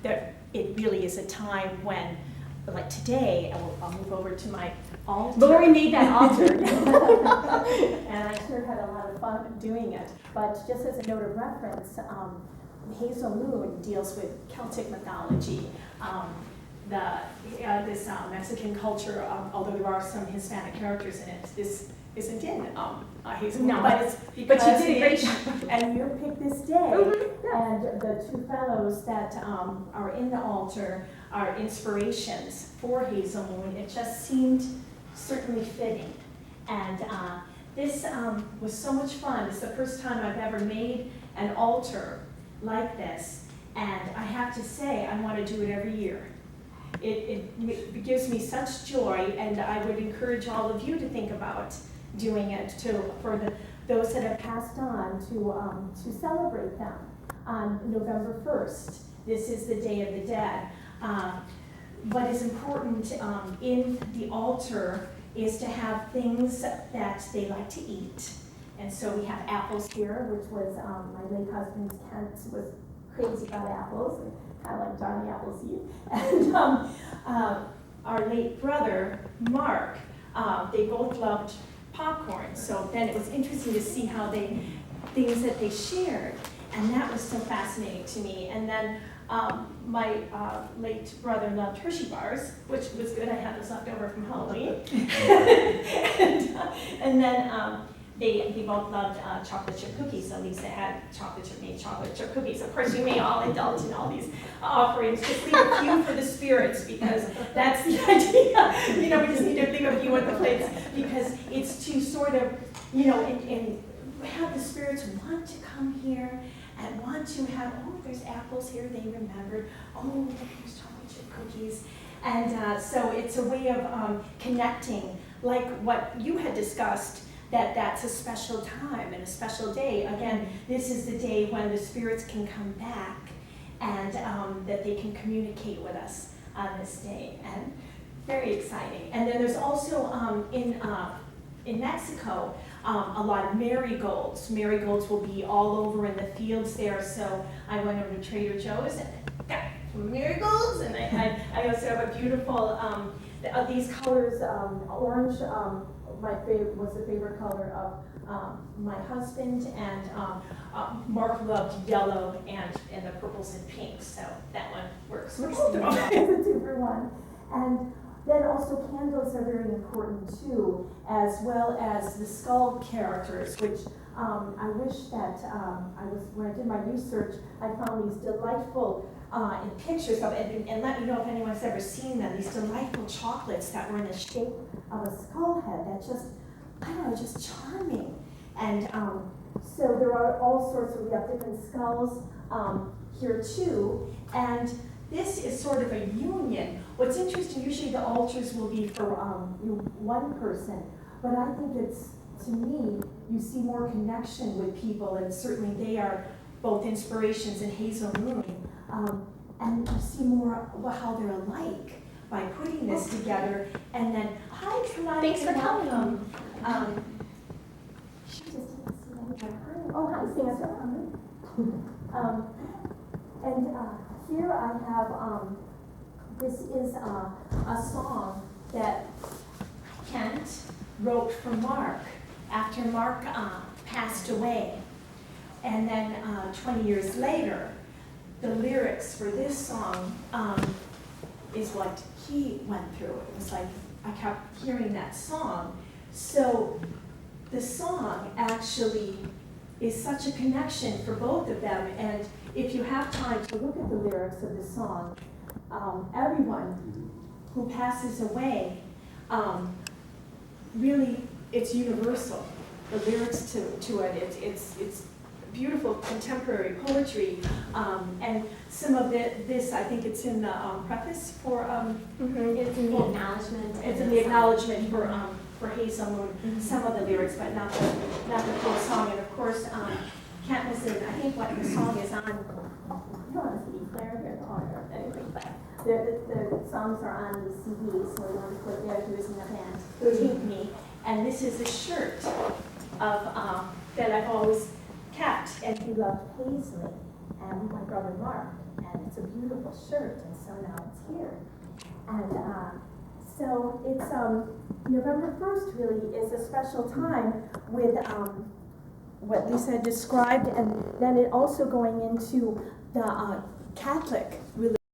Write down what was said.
it really is a time when, like today, I'll move over to my altar. Lori made that altar. And I sure had a lot of fun doing it. But just as a note of reference, Hazel Moon deals with Celtic mythology. This Mexican culture, although there are some Hispanic characters in it, this isn't in Hazel Moon, No, but it's because but you did a great job. and you picked this day, and the two fellows that are in the altar are inspirations for Hazel Moon. It just seemed certainly fitting, and this was so much fun. It's the first time I've ever made an altar like this, and I have to say I want to do it every year. It gives me such joy, and I would encourage all of you to think about doing it too, for those that have passed on, to celebrate them on November 1st. This is the Day of the Dead. What is important in the altar is to have things that they like to eat. And so we have apples here, which was my late husband's Kent was crazy about apples, kind of like Johnny Appleseed. And our late brother, Mark, they both loved popcorn. So then it was interesting to see how things that they shared. And that was so fascinating to me. And then my late brother loved Hershey bars, which was good. I had those left over from Halloween. and then they both loved chocolate chip cookies, so Lisa had made chocolate chip cookies. Of course, you may all indulge in all these offerings. Just leave a few for the spirits, because that's the idea. You know, we just need to leave a few at the plates, because it's to sort of, you know, and have the spirits want to come here and want to have, oh, there's apples here, they remembered. Oh, there's chocolate chip cookies. And so it's a way of connecting, like what you had discussed, that's a special time and a special day. Again, this is the day when the spirits can come back, and that they can communicate with us on this day, and very exciting. And then there's also in Mexico a lot of marigolds. Marigolds will be all over in the fields there. So I went over to Trader Joe's and got some marigolds, and I also have a beautiful these colors, orange. My favorite was the favorite color of my husband, and Mark loved yellow and the purples and pinks, so that one works for both of them. It's a 2-for-1. And then also candles are very important too, as well as the skull characters, which I wish that when I did my research, I found these delightful in pictures of it, and let me know if anyone's ever seen them, these delightful chocolates that were in the shape of a skull head that just, I don't know, just charming. And so there are all sorts of, we have different skulls here too, and this is sort of a union. What's interesting, usually the altars will be for one person, but I think it's, to me, you see more connection with people, and certainly they are both inspirations in Hazel Moon. And you see more how they're alike by putting this together. And then, hi, Kalani. Thanks for coming. She just didn't see anything. Oh, hi, Santa. And here I have, this is a song that Kent wrote for Mark after Mark passed away. And then 20 years later, the lyrics for this song is what he went through. It was like I kept hearing that song. So the song actually is such a connection for both of them. And if you have time to look at the lyrics of the song, everyone who passes away, really, it's universal. The lyrics to it, it's beautiful contemporary poetry, and some of this, I think it's in the preface for. It's in the acknowledgement. It's in the acknowledgement for Hazel Moon. Some of the lyrics, but not the full song. And of course, Kent was in. I think what the song is on. I don't want to be clear here, anyway, but the songs are on the CD, so we want to put there. He was in the band. Take Me, and this is a shirt of that I've always kept, and he loved Paisley and my brother Mark, and it's a beautiful shirt, and so now it's here. And so it's November 1st really is a special time with what Lisa described, and then it also going into the Catholic religion.